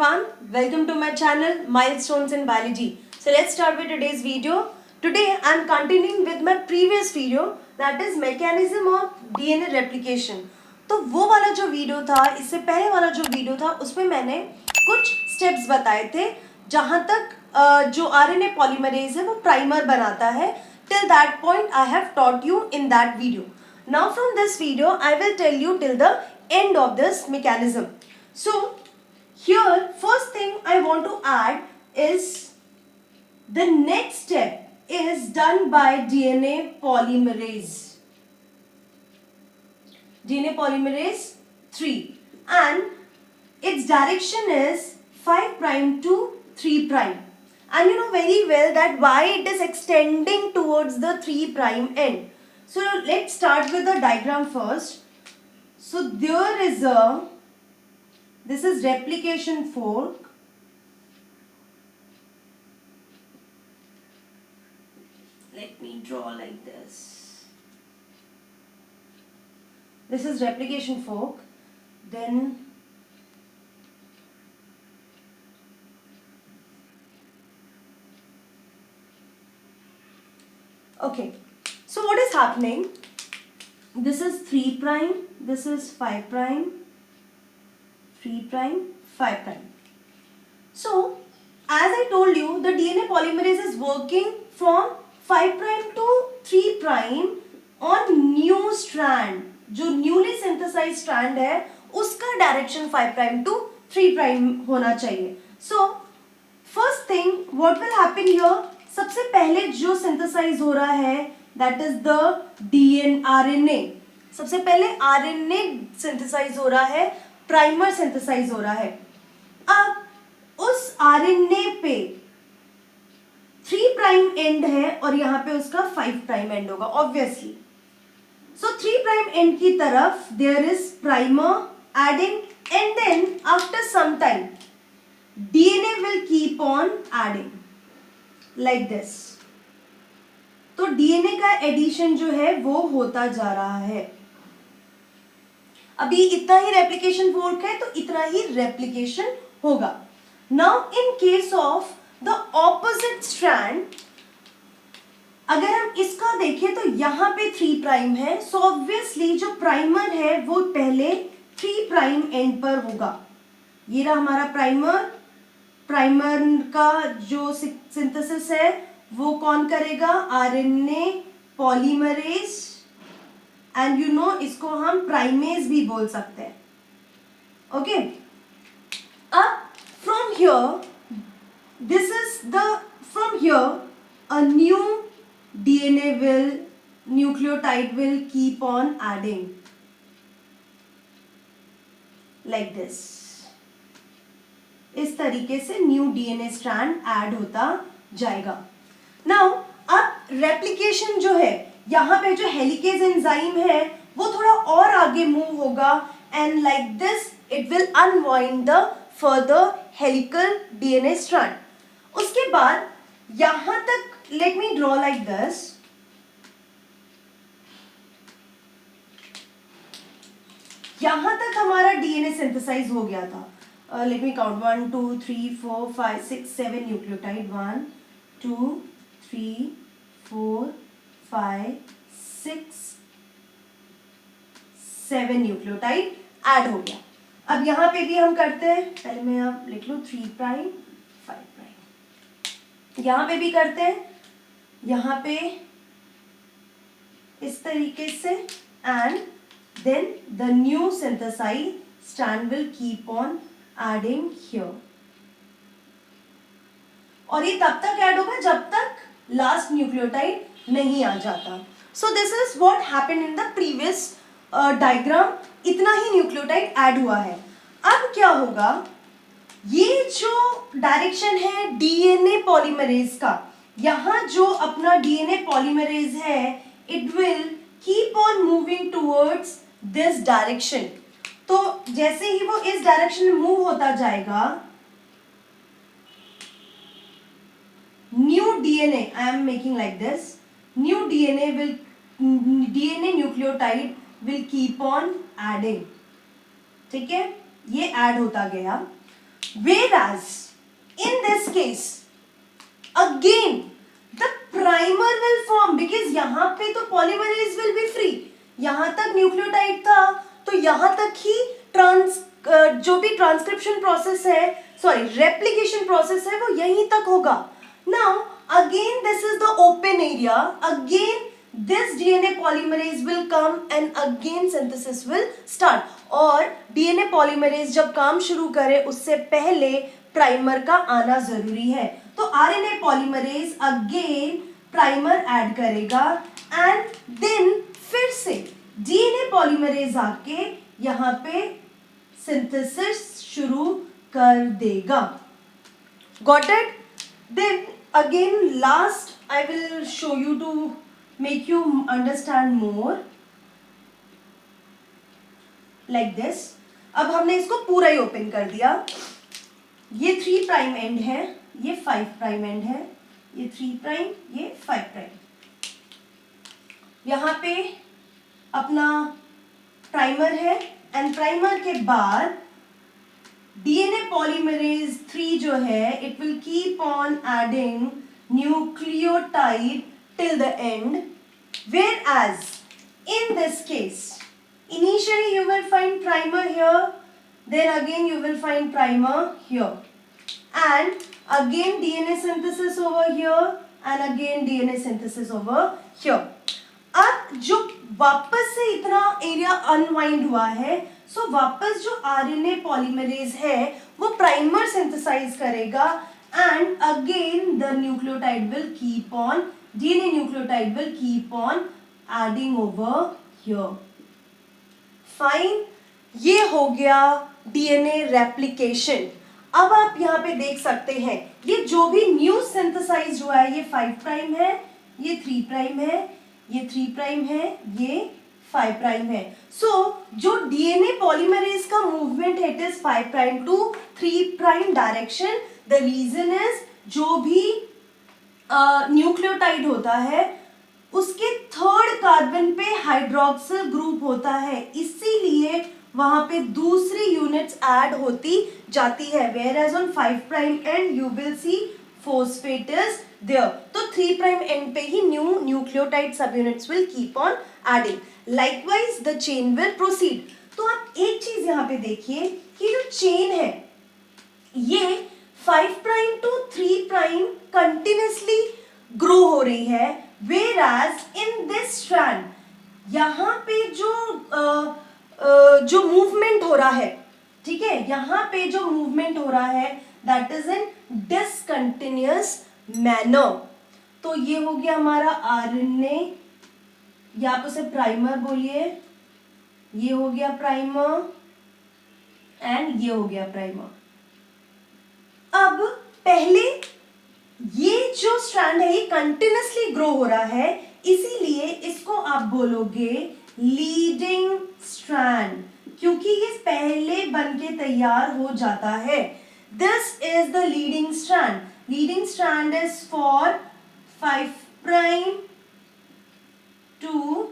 everyone, welcome to my channel Milestones in Biology. So let's start with today's video. Today I am continuing with my previous video, that is mechanism of DNA replication. तो वो वाला जो video था, इससे पहले वाला जो video था, उसमें मैंने कुछ स्टेप्स बताए थे जहाँ तक जो RNA पॉलीमरेज है वो प्राइमर बनाता है. Till that point I have taught you in that video. Now from this video I will tell you till the end of this mechanism. So here first thing I want to add is the next step is done by DNA polymerase. DNA polymerase 3 and its direction is 5 prime to 3 prime. And you know very well that why it is extending towards the 3 prime end. So let's start with the diagram first. So there is this is replication fork. Let me draw like this. This is replication fork. Then okay, so what is happening? This is 3 prime, this is 5 prime, 3 prime, 5 prime. So, as I told you, the DNA polymerase is working from 5 prime to 3 prime on new strand. जो newly synthesized strand है, उसका direction 5 prime to 3 prime होना चाहिए. So, first thing, what will happen here? सबसे पहले जो synthesize हो रहा है, that is the RNA. सबसे पहले RNA synthesize हो रहा है, प्राइमर सिंथेसाइज हो रहा है. अब उस RNA पे 3 प्राइम एंड है और यहाँ पे उसका 5 प्राइम एंड होगा ऑब्वियसली. सो 3 प्राइम एंड की तरफ there is primer adding and then after some time DNA will keep on adding like this. तो DNA का एडिशन जो है वो होता जा रहा है. अभी इतना ही रेप्लिकेशन फोर्क है तो इतना ही रेप्लिकेशन होगा. Now in case of the opposite strand, अगर हम इसका देखें तो यहाँ पे 3 प्राइम है. सो ऑब्वियसली जो प्राइमर है वो पहले 3 प्राइम एंड पर होगा. ये रहा हमारा प्राइमर. प्राइमर का जो सिंथेसिस है वो कौन करेगा? RNA polymerase. And you know इसको हम प्राइमेज भी बोल सकते हैं. ओके, अब from here this is the from here a new DNA will nucleotide will keep on adding like this. इस तरीके से न्यू DNA स्ट्रैंड ऐड होता जाएगा. नाउ अब रेप्लिकेशन जो है, यहाँ पे जो हेलिकेज एंजाइम है वो थोड़ा और आगे मूव होगा and like this it will unwind the further helical DNA strand. उसके बाद यहाँ तक let me draw like this. यहाँ तक हमारा DNA सिंथेसाइज हो गया था. Let me count 1 2 3 4 5 6 7 nucleotide. 1 2 3 4 5 6 7 nucleotide add हो गया. अब यहाँ पे भी हम करते हैं. पहले मैं अब लिख लूँ 3 प्राइम 5 प्राइम. यहाँ पे भी करते हैं. यहाँ पे इस तरीके से and then the new synthesise strand will keep on adding here. और ये तब तक ऐड होगा जब तक लास्ट न्यूक्लियोटाइड नहीं आ जाता. So this is what happened in the previous diagram. इतना ही न्यूक्लियोटाइड ऐड हुआ है. अब क्या होगा? ये जो डायरेक्शन है DNA पॉलीमरेज का, यहाँ जो अपना DNA पॉलीमरेज है it will keep on moving towards this direction. तो जैसे ही वो इस डायरेक्शन में मूव होता जाएगा, new DNA, I am making like this, new DNA nucleotide will keep on adding. ठीक है, ये ऐड होता गया. Whereas in this case again the primer will form, because यहाँ पे तो polymerase will be free, यहाँ तक न्यूक्लियोटाइड था तो यहाँ तक ही जो भी ट्रांसक्रिप्शन प्रोसेस है, सॉरी रेप्लिकेशन प्रोसेस है, वो यहीं तक होगा. Now again this is the open area, again this DNA polymerase will come and again synthesis will start. और DNA polymerase जब काम शुरू करे उससे पहले प्राइमर का आना जरूरी है. तो RNA polymerase again primer add करेगा एंड देन फिर से DNA polymerase आके यहाँ पे सिंथेसिस शुरू कर देगा. Got it? Then again last I will show you to make you understand more like this. अब हमने इसको पूरा ही ओपन कर दिया. ये 3 प्राइम एंड है, ये 5 प्राइम एंड है, ये 3 प्राइम, ये 5 प्राइम. यहाँ पे अपना प्राइमर है एंड प्राइमर के बाद DNA polymerase 3 जो है it will keep on adding nucleotide till the end, whereas in this case initially you will find primer here, then again you will find primer here, and again DNA synthesis over here and again DNA synthesis over here. अब जो वापस से इतना area unwind हुआ है, सो वापस जो RNA polymerase है वो प्राइमर सिंथेसाइज करेगा and again the nucleotide will keep on, DNA nucleotide will keep on adding over here. Fine, ये हो गया DNA replication. अब आप यहाँ पे देख सकते हैं ये जो भी न्यू सिंथेसाइज हुआ है, ये 5 प्राइम है, ये 3 प्राइम है, ये 3 प्राइम है, ये 5 प्राइम है. सो जो DNA polymerase का मूवमेंट है it is 5 prime to 3 prime direction. The reason is जो भी न्यूक्लियोटाइड होता है उसके 3rd कार्बन पे हाइड्रोक्सिल ग्रुप होता है, इसीलिए वहां पे दूसरी यूनिट्स ऐड होती जाती है. whereas on 5 prime and you will see phosphate is there. तो 3 प्राइम एंड पे ही न्यू न्यूक्लियोटाइड सब units will keep on adding. likewise the chain will proceed. तो आप एक चीज यहाँ पे देखिए कि जो चेन है ये 5 prime to 3 prime continuously grow हो रही है, whereas in this strand यहाँ पे जो मूवमेंट हो रहा है, ठीक है, यहाँ पे जो मूवमेंट हो रहा है that is in discontinuous manner. तो ये हो गया हमारा RNA, या आप उसे प्राइमर बोलिए, ये हो गया प्राइमर एंड ये हो गया प्राइमर. अब पहले ये जो स्ट्रैंड है ये कंटिन्यूअसली ग्रो हो रहा है, इसीलिए इसको आप बोलोगे लीडिंग स्ट्रैंड, क्योंकि ये पहले बनके तैयार हो जाता है. This is the leading strand. Leading strand is for 5 prime to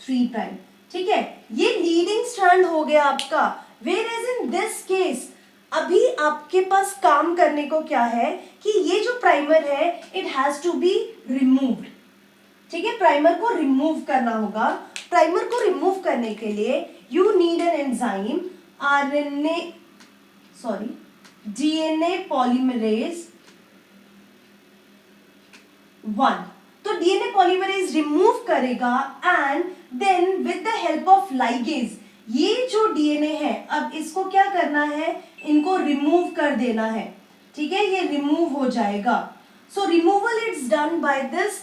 3 prime. ठीक है, ये लीडिंग स्ट्रैंड हो गया आपका. whereas in this case अभी आपके पास काम करने को क्या है कि ये जो प्राइमर है it has to be removed. ठीक है, प्राइमर को रिमूव करना होगा. प्राइमर को रिमूव करने के लिए you need an enzyme DNA polymerase 1. तो DNA पॉलीमरेज रिमूव करेगा and then with the help of ligase ये जो DNA है अब इसको क्या करना है, इनको रिमूव कर देना है. ठीक है, ये रिमूव हो जाएगा. सो removal it's done by this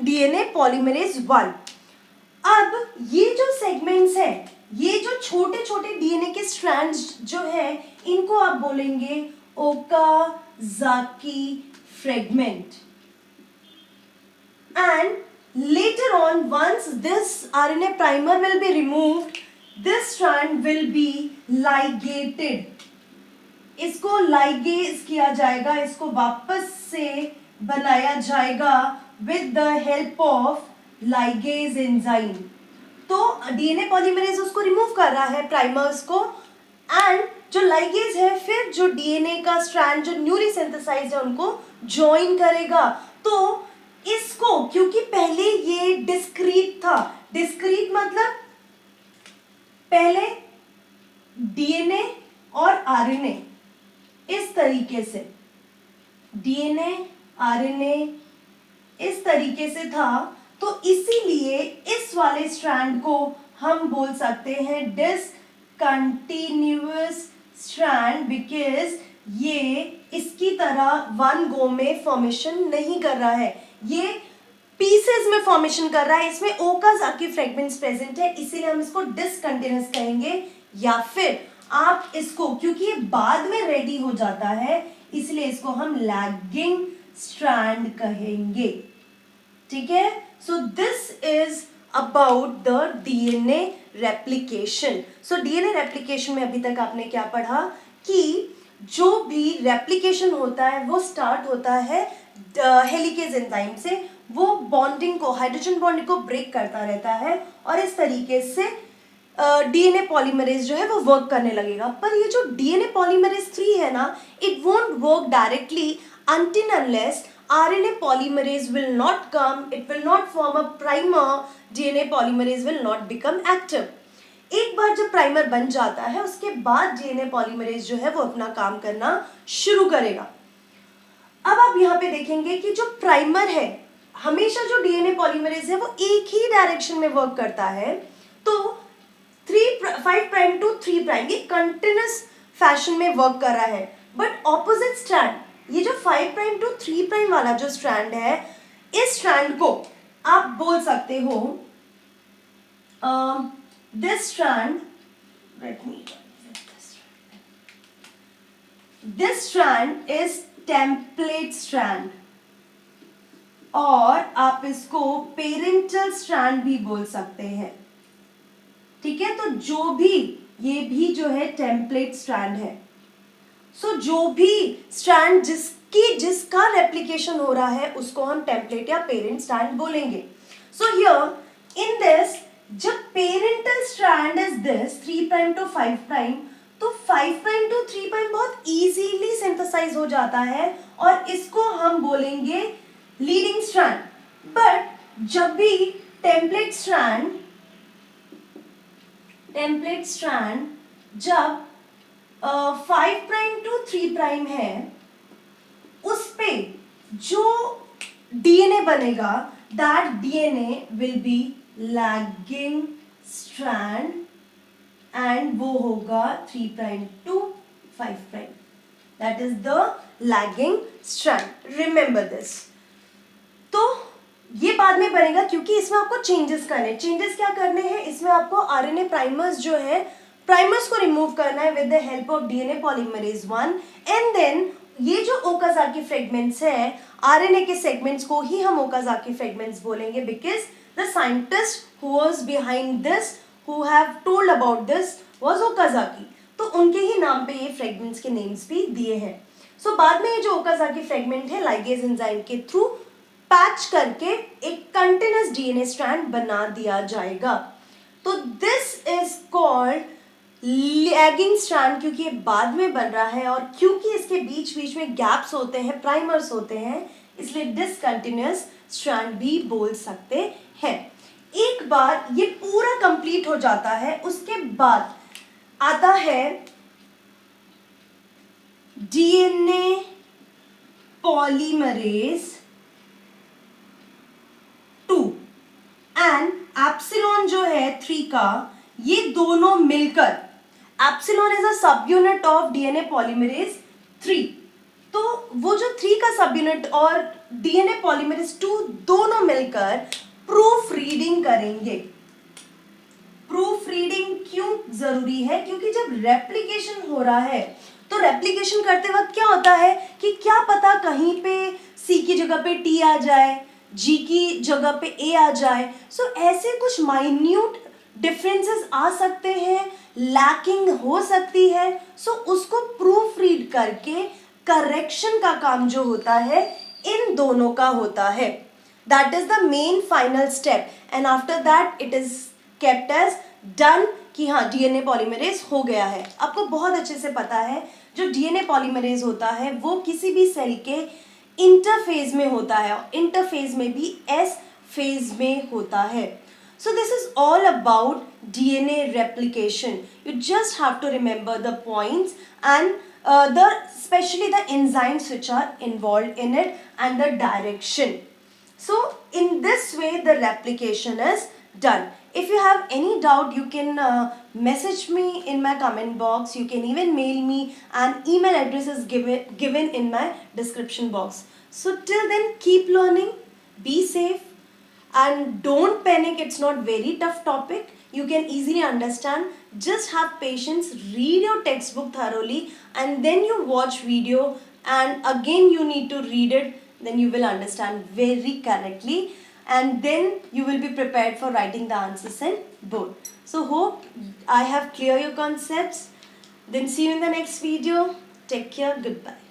DNA polymerase 1. अब ये जो सेगमेंट्स है, ये जो छोटे छोटे DNA के स्ट्रैंड्स जो है इनको आप बोलेंगे Okazaki fragment. And later on once this RNA primer will be removed, this strand will be ligated. इसको लाइगेज किया जाएगा, इसको वापस से बनाया जाएगा with the help of ligase enzyme. तो DNA पॉलीमरेज उसको रिमूव कर रहा है प्राइमर्स को एंड जो लाइगेज है फिर जो डीएनए का स्ट्रैंड जो न्यूली सिंथेसाइज्ड है उनको ज्वाइन करेगा। तो इसको क्योंकि पहले ये डिस्क्रीट था, डिस्क्रीट मतलब पहले डीएनए और आरएनए इस तरीके से, डीएनए आरएनए इस तरीके से था, तो इसीलिए इस वाले स्ट्रैंड को हम बोल सकते हैं डिसकंटिन्यूअस स्ट्रैंड, बिकॉज ये इसकी तरह वन गो में फॉर्मेशन नहीं कर रहा है, ये पीसेस में फॉर्मेशन कर रहा है, इसमें ओकाज़ाकी फ्रेगमेंट्स प्रेजेंट है, इसीलिए हम इसको डिसकंटिन्यूअस कहेंगे। या फिर आप इसको, क्योंकि ये बाद में रेडी हो जाता है, इसलिए इसको हम लैगिंग स्ट्रैंड कहेंगे। ठीक है, so this is about the DNA replication. So DNA replication में अभी तक आपने क्या पढ़ा कि जो भी रेप्लिकेशन होता है वो स्टार्ट होता है हेलिकेज एंजाइम से, वो बॉन्डिंग को, हाइड्रोजन बॉन्ड को ब्रेक करता रहता है और इस तरीके से डीएनए पॉलीमरेज जो है वो वर्क करने लगेगा। पर ये जो डीएनए पॉलीमरेज 3 है ना, it won't work directly until unless RNA polymerase will not come, it will not form a primer, DNA polymerase will not become active. एक बार जब प्राइमर बन जाता है उसके बाद डीएनए पॉलीमरेज जो है वो अपना काम करना शुरू करेगा। अब आप यहाँ पे देखेंगे कि जो प्राइमर है, हमेशा जो डीएनए पॉलीमरेज है वो एक ही डायरेक्शन में वर्क करता है, तो 5 प्राइम टू 3 प्राइम ये कंटिन्यूस फैशन में वर्क कर रहा है। बट ऑपोजिट स्ट्रैंड, ये जो 5 प्राइम टू 3 प्राइम वाला जो स्ट्रैंड है, इस स्ट्रैंड को आप बोल सकते हो this strand, this strand is template strand, और आप इसको पेरेंटल स्ट्रैंड भी बोल सकते हैं। ठीक है, तो जो भी, ये भी जो है टेम्पलेट स्ट्रैंड है। सो जो भी स्ट्रैंड जिसका रेप्लिकेशन हो रहा है उसको हम टेम्पलेट या पेरेंट स्ट्रैंड बोलेंगे। सो हियर इन दिस, जब parental strand is this 3 prime to 5 prime, तो 5 प्राइम टू 3 प्राइम बहुत इजीली सिंथेसाइज हो जाता है और इसको हम बोलेंगे लीडिंग स्ट्रैंड। बट जब भी टेम्पलेट स्ट्रैंड जब 5 प्राइम टू 3 प्राइम है, उस पे जो डीएनए बनेगा, that DNA will be lagging strand and वो होगा 3 prime to 5 prime, that is the lagging strand. Remember this. तो ये बाद में बनेगा क्योंकि इसमें आपको चेंजेस करने, चेंजेस क्या करने हैं, इसमें आपको आरएनए प्राइमर्स जो है, प्राइमर्स को रिमूव करना है with the help of DNA polymerase 1, and then ये जो ओकाज़ाकी फ्रेगमेंट्स है, आरएनए के सेगमेंट्स को ही हम ओकाज़ाकी फ्रेगमेंट्स बोलेंगे, because the scientist who was behind this, who have told about this was Okazaki, तो उनके ही नाम पे ये फ्रेगमेंट्स के नेम्स भी दिए हैं। सो बाद में ये जो ओकाज़ाकी फ्रेगमेंट है, लाइगेज एंजाइम के थ्रू पैच करके एक कंटिन्यूअस डीएनए स्ट्रैंड बना दिया जाएगा। तो this is called lagging strand, क्योंकि ये बाद में बन रहा है और क्योंकि इसके बीच बीच में गैप्स होते हैं, प्राइमर्स होते हैं, इसलिए डिसकंटिन्यूअस स्ट्रैंड भी बोल सकते हैं। एक बार ये पूरा कंप्लीट हो जाता है, उसके बाद आता है डीएनए पॉलीमरेज 2 एंड एप्सिलॉन जो है 3 का, ये दोनों मिलकर, एप्सिलॉन इज अ सब यूनिट ऑफ डीएनए पॉलीमरेज 3, तो वो जो 3 का सब यूनिट और डीएनए पॉलीमरेज 2 दोनों मिलकर प्रूफ रीडिंग करेंगे। प्रूफ रीडिंग क्यों जरूरी है, क्योंकि जब रेप्लिकेशन हो रहा है तो रेप्लिकेशन करते वक्त क्या होता है कि क्या पता कहीं पे सी की जगह पे टी आ जाए, जी की जगह पे ए आ जाए, सो ऐसे कुछ माइन्यूट डिफरेंसेस आ सकते हैं, लैकिंग हो सकती है, सो उसको प्रूफ रीड करके करेक्शन का काम जो होता है इन दोनों का होता है। That is the main final step and after that it is kept as done, कि हाँ डीएनए पॉलीमरेज हो गया है। आपको बहुत अच्छे से पता है जो डीएनए पॉलीमरेज होता है वो किसी भी सेल के इंटरफेज में होता है, और इंटरफेज में भी एस फेज में होता है। So this is all about DNA replication. You just have to remember the points and especially the enzymes which are involved in it and the direction. So in this way the replication is done. If you have any doubt, you can message me in my comment box. You can even mail me, and email address is given in my description box. So till then, keep learning, be safe, and don't panic. It's not very tough topic, you can easily understand. Just have patience, read your textbook thoroughly, and then you watch video, and again you need to read it, then you will understand very correctly, and then you will be prepared for writing the answers in board. So hope I have clear your concepts. Then see you in the next video. Take care. Goodbye.